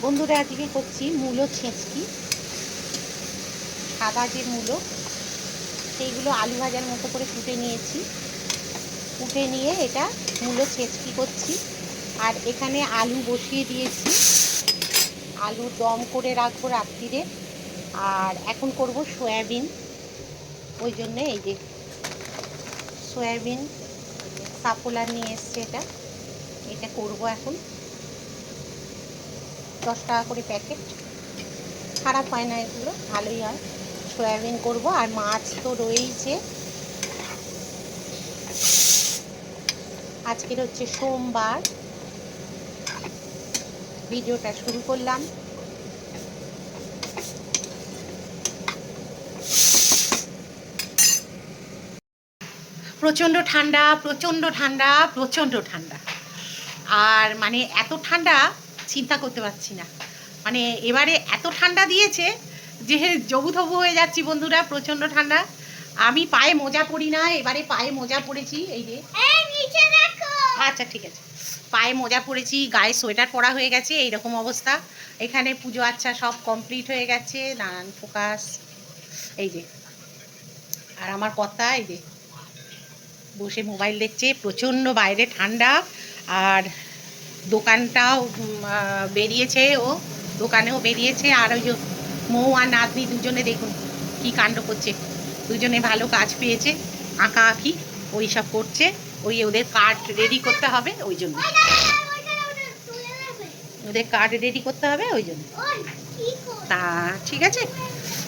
বন্ধুরা আজকে করছি মূলো ছেঁচকি, সাদা যে মূলো সেইগুলো আলু ভাজার মতো করে কুটে নিয়েছি। কুটে নিয়ে এটা মূলো ছেঁচকি করছি। আর এখানে আলু বসিয়ে দিয়েছি, আলু দম করে রাখবো রাত্রিরে। আর এখন করব সয়াবিন, ওই জন্যে এই যে সয়াবিন সাপোলার নিয়ে এসছে, এটা করব এখন। 10 টাকা করে প্যাকেট, খারাপ হয় না, এগুলো ভালোই হয়। সয়াবিন করব আর মাছ তো রয়েইছে। আজকের হচ্ছে সোমবার। ভিডিওটা শুরু করলাম। প্রচণ্ড ঠান্ডা, প্রচণ্ড ঠান্ডা, প্রচণ্ড ঠান্ডা। আর মানে এত ঠান্ডা চিন্তা করতে পারছি না। মানে এবারে এত ঠান্ডা দিয়েছে যে জবু থবু হয়ে যাচ্ছি বন্ধুরা, প্রচণ্ড ঠান্ডা। আমি পায়ে মোজা পরি না, এবারে পায়ে মোজা পরেছি। এই যে আচ্ছা ঠিক আছে, পায়ে মোজা পরেছি, গায়ে সোয়েটার পরা হয়ে গেছে, এইরকম অবস্থা। এখানে পুজো আচ্ছা সব কমপ্লিট হয়ে গেছে, নানান ফোকাস এই যে। আর আমার কথা এই যে বসে মোবাইল দেখছে, প্রচণ্ড বাইরে ঠান্ডা। আর দোকানটাও বেরিয়েছে, ও দোকানেও বেরিয়েছে। আর ওই যে মৌ আর নাতনি দুজনে দেখুন কি কাণ্ড করছে, দুজনে ভালো কাজ পেয়েছে, আঁকা আঁকি ওই সব করছে। ওই ওদের কার্ড রেডি করতে হবে, ওই জন্য ওদের কার্ড রেডি করতে হবে, ওই জন্য। তা ঠিক আছে,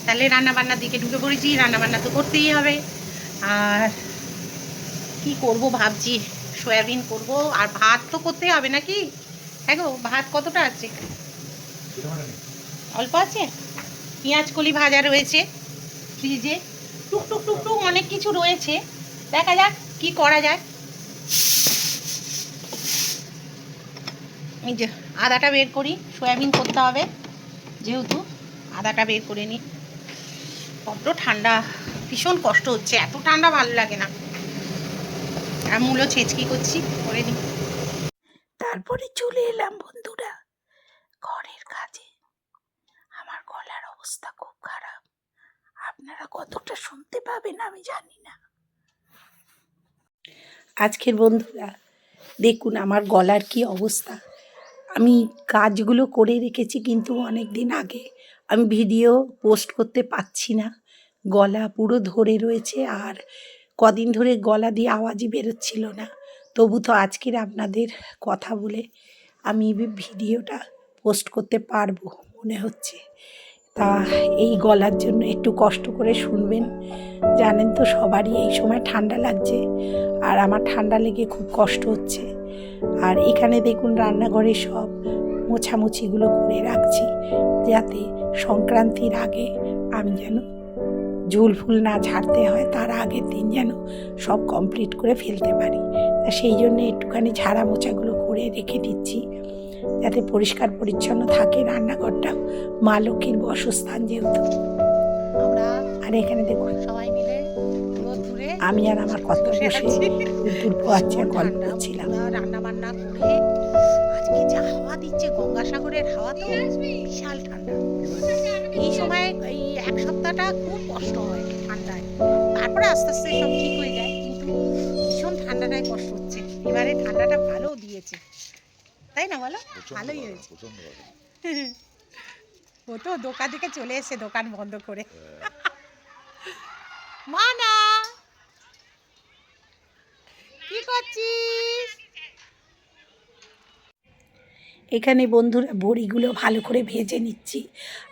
তাহলে রান্নাবান্নার দিকে ঢুকে পড়েছি। রান্নাবান্না তো করতেই হবে। আর কি করব ভাবছি, সয়াবিন করব। আর ভাত তো করতেই হবে নাকি? হ্যাঁ গো, ভাত কতটা আছে? অল্প আছে। পেঁয়াজ কলি ভাজা রয়েছে ফ্রিজে, টুকটুক টুকটুক অনেক কিছু রয়েছে। দেখা যাক কি করা যায়। এই যে আদাটা বের করি, সয়াবিন করতে হবে যেহেতু, আদাটা বের করে নিই। বড্ড ঠান্ডা, ভীষণ কষ্ট হচ্ছে, এত ঠান্ডা ভালো লাগে না। আর মূলো ছেঁচকি করছি, করে নিই। তারপরে চলে এলাম বন্ধুরা ঘরের কাজে। আমার গলার অবস্থা খুব খারাপ, আপনারা কতটা শুনতে পাবেন আমি জানি না। আজকের বন্ধুরা দেখুন আমার গলার কি অবস্থা। আমি কাজগুলো করে রেখেছি কিন্তু অনেক দিন আগে, আমি ভিডিও পোস্ট করতে পারছি না। গলা পুরো ধরে রয়েছে, আর কদিন ধরে গলা দিয়ে আওয়াজই বেরোচ্ছিল না। তবু তো আজকের আপনাদের কথা বলে আমি ভিডিওটা পোস্ট করতে পারবো মনে হচ্ছে। তা এই গলার জন্য একটু কষ্ট করে শুনবেন। জানেন তো সবারই এই সময় ঠান্ডা লাগছে, আর আমার ঠান্ডা লেগে খুব কষ্ট হচ্ছে। আর এখানে দেখুন রান্নাঘরে সব মোছামুছিগুলো করে রাখছি, যাতে সংক্রান্তির আগে আমি যেন ঝুল ফুল না ঝাড়তে হয়, তার আগের দিন যেন সব কমপ্লিট করে ফেলতে পারি। তা সেই জন্য একটুখানি ঝাড়া মোছাগুলো করে রেখে দিচ্ছি, যাতে পরিষ্কার পরিচ্ছন্ন থাকে রান্নাঘরটাও, মা লক্ষ্মীর বসস্থান যেহেতু। আর এখানে দেখুন সবাই মিলে আমি আর আমার কত বসে রোদ্দুর পোয়াচ্ছি আর গল্প করছিলাম। রান্না বান্না করে আজকে যা হাওয়া দিচ্ছে, গঙ্গাসাগরের হাওয়া তো বিশাল ঠান্ডা। এই সময় এই এক সপ্তাহটা খুব কষ্ট হয় ঠান্ডায়, তারপরে আস্তে আস্তে সব ঠিক হয়ে যায়। কিন্তু ভীষণ ঠান্ডাটায় কষ্ট হচ্ছে। এবারে ঠান্ডাটা ভালো দিয়েছে, তাই না বলো? ভালোই হয়েছে। ও তো দোকান থেকে চলে এসে দোকান বন্ধ করে। মানা কি করছিস? এখানে বন্ধুরা বড়িগুলো ভালো করে ভেজে নিচ্ছি।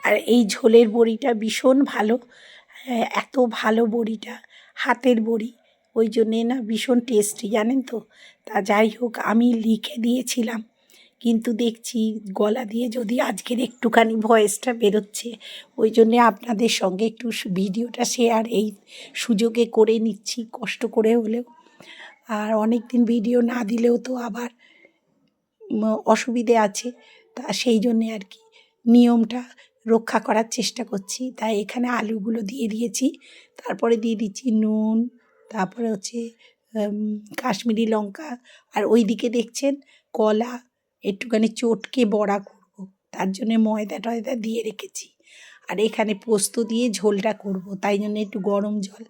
আর এই ঝোলের বড়িটা ভীষণ ভালো, এত ভালো বড়িটা, হাতের বড়ি, ওই জন্যে না ভীষণ টেস্টি, জানেন তো। তা যাই হোক, আমি লিখে দিয়েছিলাম, কিন্তু দেখছি গলা দিয়ে যদি আজকের একটুখানি ভয়েসটা বেরোচ্ছে, ওই জন্যে আপনাদের সঙ্গে একটু ভিডিওটা শেয়ার এই সুযোগে করে নিচ্ছি, কষ্ট করে হলেও। আর অনেক দিন ভিডিও না দিলেও তো আবার অসুবিধে আছে, তা সেই জন্যে আর কি নিয়মটা রক্ষা করার চেষ্টা করছি। তাই এখানে আলুগুলো দিয়ে দিয়েছি, তারপরে দিয়ে দিচ্ছি নুন, তারপরে হচ্ছে কাশ্মীরি লঙ্কা। আর ওই দিকে দেখছেন কলা একটুখানি চটকে বড়া করব, তার জন্যে ময়দা টয়দা দিয়ে রেখেছি। আর এখানে পোস্ত দিয়ে ঝোলটা করব, তাই জন্য একটু গরম জল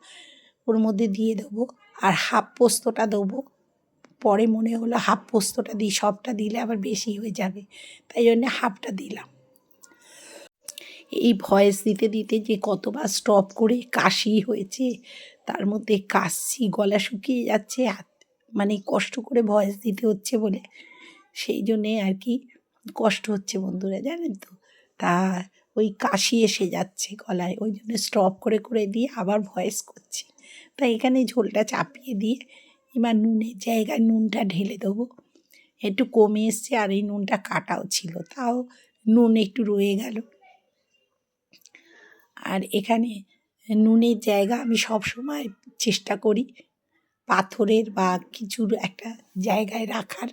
ওর মধ্যে দিয়ে দেবো। আর হাফ পোস্তটা দেবো, পরে মনে হলো হাফ পোস্তটা দিই, সবটা দিলে আবার বেশি হয়ে যাবে, তাই জন্যে হাফটা দিলাম। এই ভয়েস দিতে দিতে যে কতবার স্টপ করে কাশি হয়েছে, তার মধ্যে কাশছি, গলা শুকিয়ে যাচ্ছে, মানে কষ্ট করে ভয়েস দিতে হচ্ছে বলে, সেই জন্যে আর কি কষ্ট হচ্ছে বন্ধুরা, জানেন তো। তা ওই কাশি এসে যাচ্ছে গলায়, ওই জন্য স্টপ করে করে দিয়ে আবার ভয়েস করছি। তাই এখানে ঝোলটা চাপিয়ে দিয়ে এবার নুনের জায়গায় নুনটা ঢেলে দেবো। একটু কমে এসছে, আর এই নুনটা কাটাও ছিল, তাও নুন একটু রয়ে গেল। আর এখানে নুনের জায়গা আমি সব সময় চেষ্টা করি পাথরের বা কিছুর একটা জায়গায় রাখার।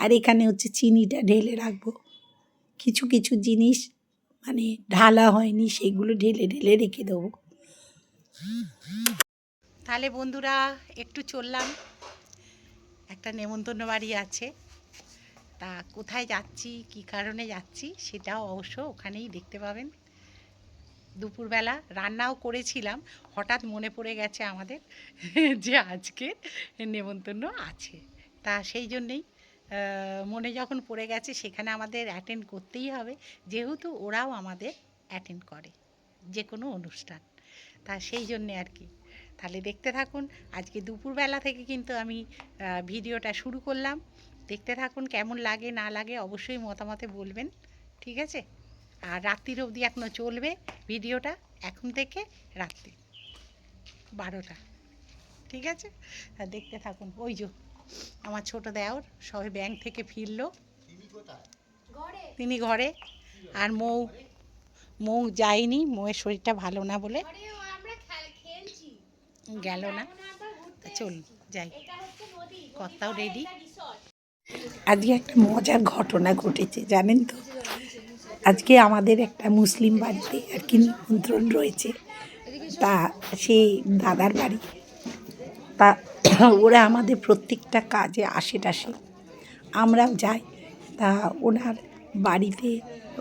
আর এখানে হচ্ছে চিনিটা ঢেলে রাখবো। কিছু কিছু জিনিস মানে ঢালা হয়নি, সেগুলো ঢেলে ঢেলে রেখে দেবো। তাহলে বন্ধুরা একটু চললাম, একটা নেমন্তন্ন বাড়ি আছে, তা কোথায় যাচ্ছি, কী কারণে যাচ্ছি সেটাও অবশ্য ওখানেই দেখতে পাবেন। দুপুরবেলা রান্নাও করেছিলাম, হঠাৎ মনে পড়ে গেছে আমাদের যে আজকে নেমন্তন্ন আছে, তা সেই জন্যেই মনে যখন পড়ে গেছে সেখানে আমাদের অ্যাটেন্ড করতেই হবে, যেহেতু ওরাও আমাদের অ্যাটেন্ড করে যে কোনো অনুষ্ঠান, তা সেই জন্যে আর কি। তাহলে দেখতে থাকুন, আজকে দুপুরবেলা থেকে কিন্তু আমি ভিডিওটা শুরু করলাম। দেখতে থাকুন, কেমন লাগে না লাগে অবশ্যই মতামতে বলবেন, ঠিক আছে। আর রাত্রির অবধি এখনও চলবে ভিডিওটা, এখন থেকে রাত্রি 12টা, ঠিক আছে। আর দেখতে থাকুন। ওই যে আমার ছোট দেওর সবে ব্যাংক থেকে ফিরলো, তিনি ঘরে। আর মৌ মৌ যায়নি, মৌয়ের শরীরটা ভালো না বলে গেল না। চলুন যাই, কর্তাও রেডি। আজকে একটা মজার ঘটনা ঘটেছে, জানেন তো। আজকে আমাদের একটা মুসলিম বাড়িতে আর কি নিমন্ত্রণ রয়েছে, তা সেই দাদার বাড়ি। তা ওরা আমাদের প্রত্যেকটা কাজে আসে টাসে, আমরাও যাই। তা ওনার বাড়িতে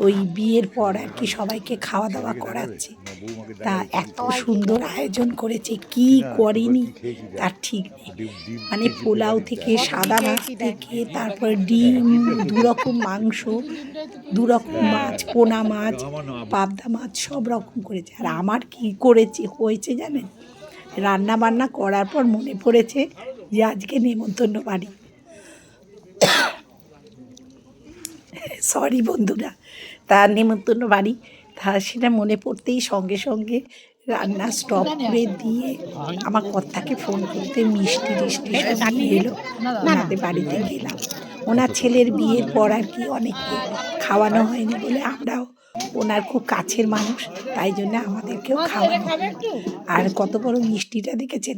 ওই বিয়ের পর আর কি সবাইকে খাওয়া দাওয়া করাচ্ছে। তা এত সুন্দর আয়োজন করেছে, কি করেনি তার ঠিক নেই। মানে পোলাও থেকে, সাদা ভাত থেকে, তারপর ডিম, দুরকম মাংস, দুরকম মাছ, পোনা মাছ, পাবদা মাছ, সব রকম করেছে। আর আমার কি করেছে হয়েছে জানেন, রান্না বান্না করার পর মনে পড়েছে যে আজকে নেমন্তন্ন বাড়ি। সরি বন্ধুরা, তার নেমন্তন্ন বাড়ি, তা সেটা মনে পড়তেই সঙ্গে সঙ্গে রান্না স্টপ করে দিয়ে আমার কর্তাকে ফোন করতে মিষ্টি টিষ্টি সব নিয়ে এলো, ওনাদের বাড়িতে গেলাম। ওনার ছেলের বিয়ের পর আর কি অনেককে খাওয়ানো হয়নি বলে, আমরাও ওনার খুব কাছের মানুষ, তাই জন্য আমাদেরকেও খাওয়ানো। আর কত বড় মিষ্টিটা দেখেছেন।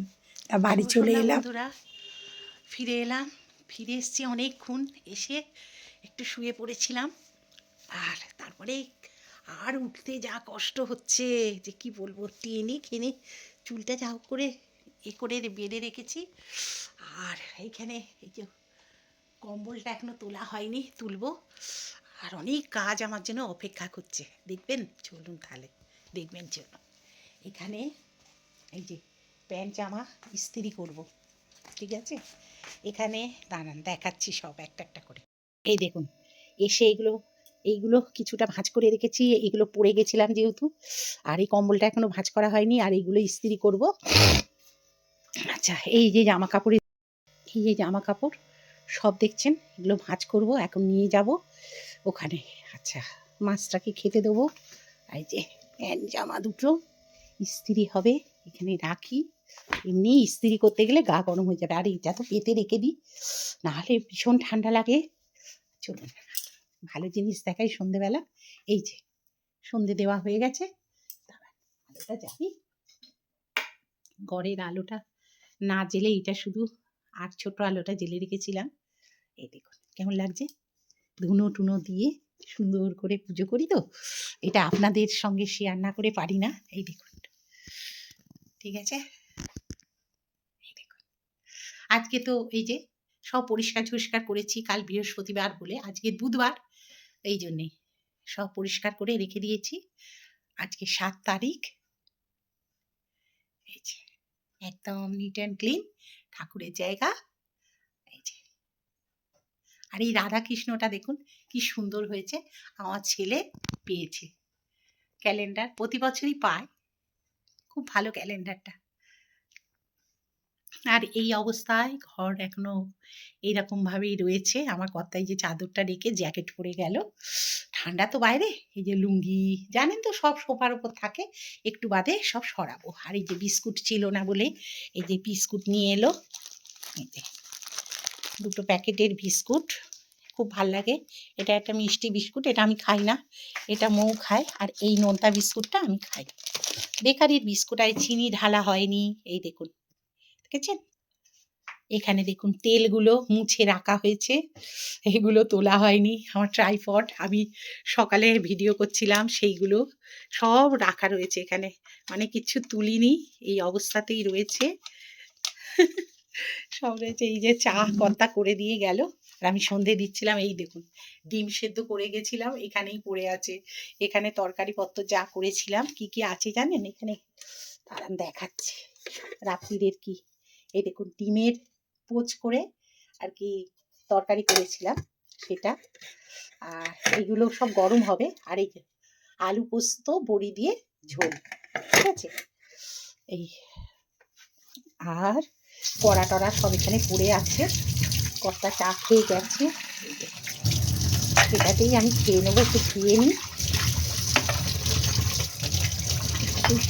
তা বাড়ি চলে এলাম, ফিরে এলাম, ফিরে এসেছি অনেকক্ষণ, এসে একটু শুয়ে পড়েছিলাম। আর তারপরে আর উঠতে যা কষ্ট হচ্ছে যে কি বলবো, টেনে খেনে চুলটা যা হোক করে করে বেঁধে রেখেছি। আর এইখানে এই যে কম্বলটা এখনো তোলা হয়নি, তুলবো। আর অনেক কাজ আমার জন্য অপেক্ষা করছে, দেখবেন। চলুন তাহলে দেখবেন। চলুন, এখানে এই যে প্যান্ট জামা ইস্ত্রি করব, ঠিক আছে। এখানে দাঁড়ান দেখাচ্ছি সব একটা একটা করে। এই দেখুন, এসে এইগুলো কিছুটা ভাঁজ করে রেখেছি, এগুলো পরে গেছিলাম যেহেতু। আর এই কম্বলটা এখনো ভাঁজ করা হয়নি, আর এইগুলো ইস্ত্রি করব। আচ্ছা, এই যে জামা কাপড়, এই যে জামা কাপড় সব দেখছেন, এগুলো ভাঁজ করব, এখন নিয়ে যাব ওখানে। আচ্ছা, মাছটাকে খেতে দেবো। এই যে প্যান্ট জামা দুটো ইস্ত্রি হবে, এখানে রাখি। এমনি ইস্ত্রি করতে গেলে গা গরম হয়ে যাবে, আর এটা তো পেতে রেখে দিই, নাহলে ভীষণ ঠান্ডা লাগে। চলুন ভালো জিনিস দেখাই সন্ধেবেলা। এই যে সন্ধে দেওয়া হয়ে গেছে, আলোটা জ্বালি। ঘরের আলোটা না জেলে এটা শুধু আর ছোট আলোটা জেলে রেখেছিলাম। এই দেখুন কেমন লাগছে, ধুনো টুনো দিয়ে সুন্দর করে পুজো করি তো, এটা আপনাদের সঙ্গে শেয়ার না করে পারি না। এই দেখুন, ঠিক আছে। এই দেখুন, আজকে তো এই যে সব পরিষ্কার ঝরিষ্কার করেছি, কাল বৃহস্পতিবার বলে, আজকে বুধবার, এই জন্যেই সব পরিষ্কার করে রেখে দিয়েছি। আজকে ৭ তারিখ। এই যে একদম নিট অ্যান্ড ক্লিন ঠাকুরের জায়গা। এই যে আর এই রাধাকৃষ্ণটা দেখুন কি সুন্দর হয়েছে, আমার ছেলে পেয়েছে। ক্যালেন্ডার প্রতি বছরই পায়, খুব ভালো ক্যালেন্ডারটা। আর এই অবস্থায় ঘর এখনো এইরকমভাবেই রয়েছে। আমার কর্তাই যে চাদরটা রেখে জ্যাকেট পরে গেল, ঠান্ডা তো বাইরে। এই যে লুঙ্গি জানেন তো সব সোফার ওপর থাকে, একটু বাদে সব সরাবো। আর এই যে বিস্কুট ছিল না বলে এই যে বিস্কুট নিয়ে এলো, এই যে 2টো প্যাকেটের বিস্কুট, খুব ভাল লাগে। এটা একটা মিষ্টি বিস্কুট, এটা আমি খাই না, এটা মৌ খায়। আর এই নোনতা বিস্কুটটা আমি খাই। বেকারির বিস্কুট, আর চিনি ঢালা হয়নি। এই দেখুন, দেখেছেন? এখানে দেখুন তেলগুলো মুছে রাখা হয়েছে, এগুলো তোলা হয়নি। আমার ট্রাইপড, আমি সকালে ভিডিও করছিলাম, সেইগুলো সব রাখা রয়েছে এখানে, মানে কিচ্ছু তুলিনি, এই অবস্থাতেই রয়েছে। সব রয়েছে। এই যে চা কর্তা করে দিয়ে গেল, আর আমি সন্ধে দিচ্ছিলাম। এই দেখুন ডিম সেদ্ধ করে গেছিলাম, এখানেই পড়ে আছে। এখানে তরকারিপত্র যা করেছিলাম, কি কি আছে জানেন এখানে, দাঁড়ান দেখাচ্ছি রাত্রিরের কি। এই দেখুন ডিমের পোচ করে আর কি তরকারি করেছিলাম সেটা, আর এগুলো সব গরম হবে। আর এই আলু পোস্ত বড়ি দিয়ে ঝোল, ঠিক আছে। এই আর কড়া টড়া সব এখানে পড়ে আছে, কর্তা চা খেয়ে গেছে, সেটাতেই আমি খেয়ে নেবো। একটু খেয়ে নিই,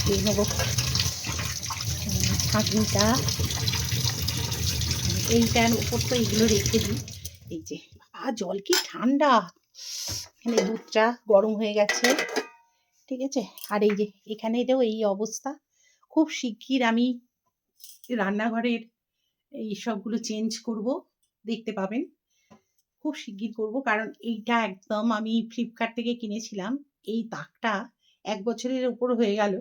খেয়ে নেবো ছাঁকনিটা। এইটার উপর তো এইগুলো রেখে দিই। এই যে জল কি ঠান্ডা, এখানে দুধটা গরম হয়ে গেছে, ঠিক আছে। আর এই যে এখানে এটাও এই অবস্থা। খুব শিগগির আমি রান্নাঘরের এই সবগুলো চেঞ্জ করব, দেখতে পাবেন খুব শিগগির করব। কারণ এইটা একদম আমি ফ্লিপকার্ট থেকে কিনেছিলাম, এই তাকটা 1 বছরের উপর হয়ে গেল।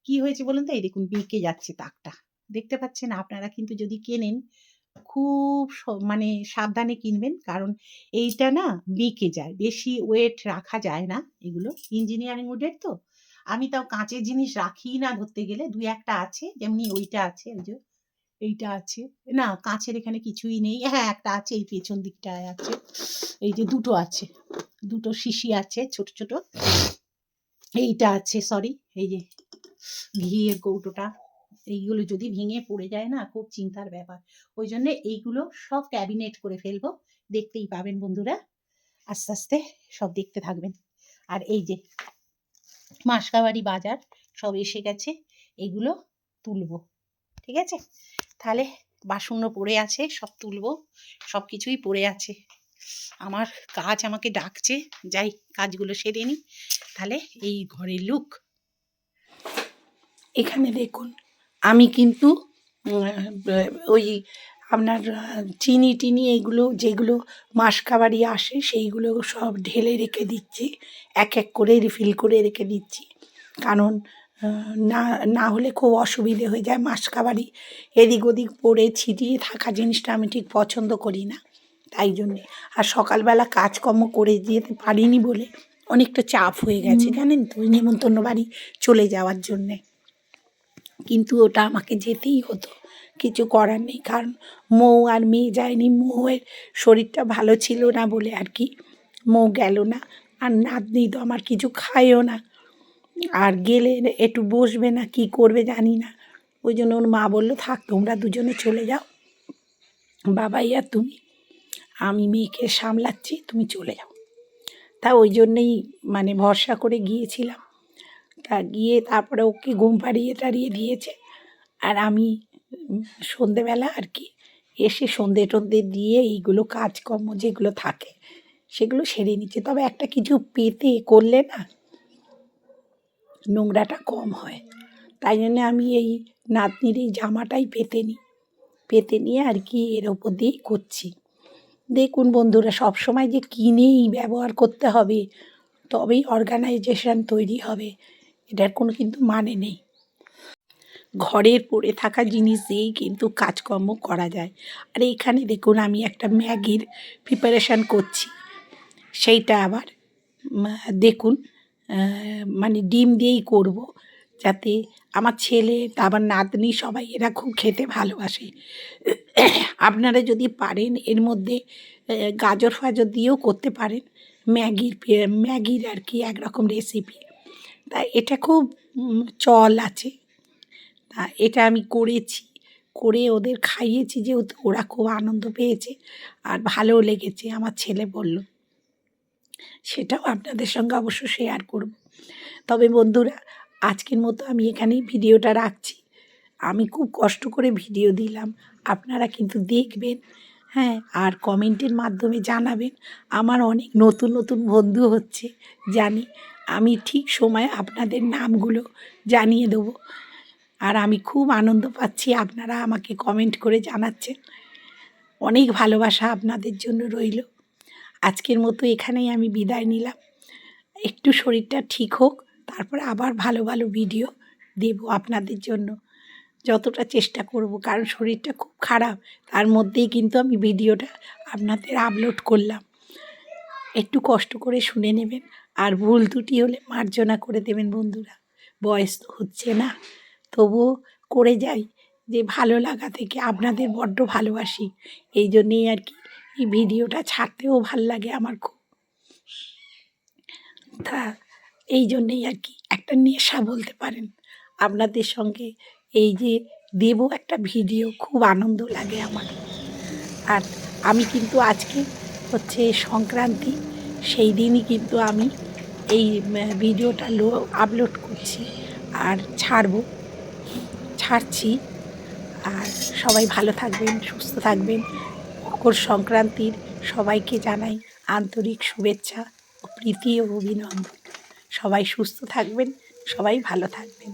কি হয়েছে বলুন তো, এই দেখুন বেঁকে যাচ্ছে তাকটা, দেখতে পাচ্ছেন আপনারা। কিন্তু যদি কেনেন খুব মানে সাবধানে কিনবেন, কারণ এইটা না বেঁকে যায়, বেশি ওয়েট রাখা যায় না। এগুলো ইঞ্জিনিয়ারিং উডের তো, আমি তাও কাঁচের জিনিস রাখি না ধরতে গেলে। 2-1টা আছে, যেমনি ওইটা আছে, ওই যে এইটা আছে না, কাঁচের এখানে কিছুই নেই। হ্যাঁ একটা আছে, এই পেছন দিকটায় আছে। এই যে 2টো আছে, 2টো শিশি আছে ছোট ছোট। এইটা আছে, সরি, এই যে ঘিয়ের কৌটোটা। এইগুলো যদি ভেঙে পড়ে যায় না, খুব চিন্তার ব্যাপার। ওই জন্য এইগুলো সব ক্যাবিনেট করে ফেলবো, দেখতেই পাবেন বন্ধুরা, আস্তে আস্তে সব দেখতে থাকবেন। আর এই যে মাসকাবাড়ি বাজার সব এসে গেছে, এগুলো তুলবো, ঠিক আছে। তাহলে বাসনও পড়ে আছে, সব তুলবো, সব কিছুই পড়ে আছে। আমার কাজ আমাকে ডাকছে, যাই কাজগুলো সেরে নিই। তাহলে এই ঘরের লুক। এখানে দেখুন আমি কিন্তু ওই আপনার চিনি টিনি এগুলো যেগুলো মাসকাবারি আসে সেইগুলো সব ঢেলে রেখে দিচ্ছি, এক এক করে রিফিল করে রেখে দিচ্ছি। কারণ না না হলে খুব অসুবিধে হয়ে যায়। মাসকাবারি এদিক ওদিক পড়ে ছিটিয়ে থাকা জিনিসটা আমি ঠিক পছন্দ করি না, তাই জন্যে। আর সকালবেলা কাজকর্ম করে যেতে পারিনি বলে অনেকটা চাপ হয়ে গেছে জানেন তো, ওই নেমন্তন্ন বাড়ি চলে যাওয়ার জন্যে। কিন্তু ওটা আমাকে যেতেই হতো, কিছু করার নেই। কারণ মৌ আর মেয়ে যায়নি, মৌয়ের শরীরটা ভালো ছিল না বলে আর কি মৌ গেল না। আর নাতনি তো আমার কিছু খায়ও না, আর গেলে একটু বসবে না, কি করবে জানি না। ওই জন্য ওর মা বললো থাক তোমরা দুজনে চলে যাও, বাবাই আর তুমি, আমি মেয়েকে সামলাচ্ছি, তুমি চলে যাও। তা ওই জন্যেই মানে ভরসা করে গিয়েছিলাম। তা গিয়ে তারপরে ওকে ঘুম পাড়িয়ে টাড়িয়ে দিয়েছে। আর আমি সন্ধেবেলা আর কি এসে সন্ধে টন্ধে দিয়ে এইগুলো কাজকর্ম যেগুলো থাকে সেগুলো সেরে নিচ্ছে। তবে একটা কিছু পেতে করলে না নোংরাটা কম হয়, তাই জন্যে আমি এই নাতনির এই জামাটাই পেতে নিয়ে আর কি এর ওপর দিয়েই করছি। দেখুন বন্ধুরা, সবসময় যে কিনেই ব্যবহার করতে হবে তবেই অর্গানাইজেশন তৈরি হবে, এটার কোনো কিন্তু মানে নেই। ঘরের পড়ে থাকা জিনিস দিয়েই কিন্তু কাজকর্ম করা যায়। আর এইখানে দেখুন আমি একটা ম্যাগির প্রিপারেশান করছি, সেইটা আবার দেখুন মানে ডিম দিয়েই করব, যাতে আমার ছেলে আমার নাতনি সবাই এরা খুব খেতে ভালোবাসে। আপনারা যদি পারেন এর মধ্যে গাজর ফাজর দিয়েও করতে পারেন। ম্যাগির আর কি একরকম রেসিপি। তা এটা খুব চল আছে। তা এটা আমি করেছি, করে ওদের খাইয়েছি, যেহেতু ওরা খুব আনন্দ পেয়েছে আর ভালোও লেগেছে, আমার ছেলে বলল। সেটাও আপনাদের সঙ্গে অবশ্য শেয়ার করব। তবে বন্ধুরা, আজকের মতো আমি এখানেই ভিডিওটা রাখছি। আমি খুব কষ্ট করে ভিডিও দিলাম, আপনারা কিন্তু দেখবেন, হ্যাঁ, আর কমেন্টের মাধ্যমে জানাবেন। আমার অনেক নতুন নতুন বন্ধু হচ্ছে জানি, আমি ঠিক সময়ে আপনাদের নামগুলো জানিয়ে দেবো। আর আমি খুব আনন্দ পাচ্ছি, আপনারা আমাকে কমেন্ট করে জানাচ্ছেন। অনেক ভালোবাসা আপনাদের জন্য রইল। আজকের মতো এখানেই আমি বিদায় নিলাম। একটু শরীরটা ঠিক হোক, তারপরে আবার ভালো ভালো ভিডিও দেব আপনাদের জন্য, যতটা চেষ্টা করব। কারণ শরীরটা খুব খারাপ, তার মধ্যেই কিন্তু আমি ভিডিওটা আপনাদের আপলোড করলাম। একটু কষ্ট করে শুনে নেবেন, আর ভুল ত্রুটি হলে মার্জনা করে দেবেন বন্ধুরা। বয়স তো হচ্ছে না, তবুও করে যাই, যে ভালো লাগা থেকে। আপনাদের বড্ড ভালোবাসি, এই জন্যেই আর কি এই ভিডিওটা ছাড়তেও ভাল লাগে আমার খুব। তা এই জন্যেই আর কি একটা নেশা বলতে পারেন। আপনাদের সঙ্গে এই যে দেব একটা ভিডিও, খুব আনন্দ লাগে আমার। আর আমি কিন্তু আজকে হচ্ছে সংক্রান্তি, সেই দিনই কিন্তু আমি এই ভিডিওটা আপলোড করছি আর ছাড়ছি। আর সবাই ভালো থাকবেন, সুস্থ থাকবেন। মকর সংক্রান্তির সবাইকে জানাই আন্তরিক শুভেচ্ছা ও প্রীতি ও অভিনন্দন। সবাই সুস্থ থাকবেন, সবাই ভালো থাকবেন।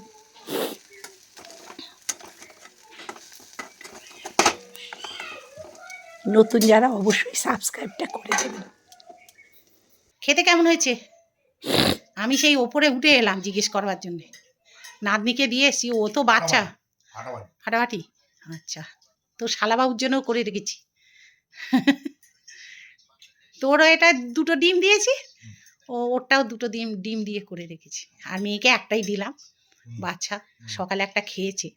নতুন যারা অবশ্যই সাবস্ক্রাইবটা করে দেবেন। খেতে কেমন হয়েছে? আমি সেই ওপরে উঠে এলাম জিজ্ঞেস করবার জন্যে। নাতনিকে দিয়ে এসছি, ও তো বাচ্চা। ফাটাফাটি। আচ্ছা, তো শালাবাবুর জন্যও করে রেখেছি। তোরও এটা 2টো ডিম দিয়েছি, ওরটাও 2টো ডিম দিয়ে করে রেখেছি। আর মেয়েকে একটাই দিলাম, বাচ্চা সকালে একটা খেয়েছে।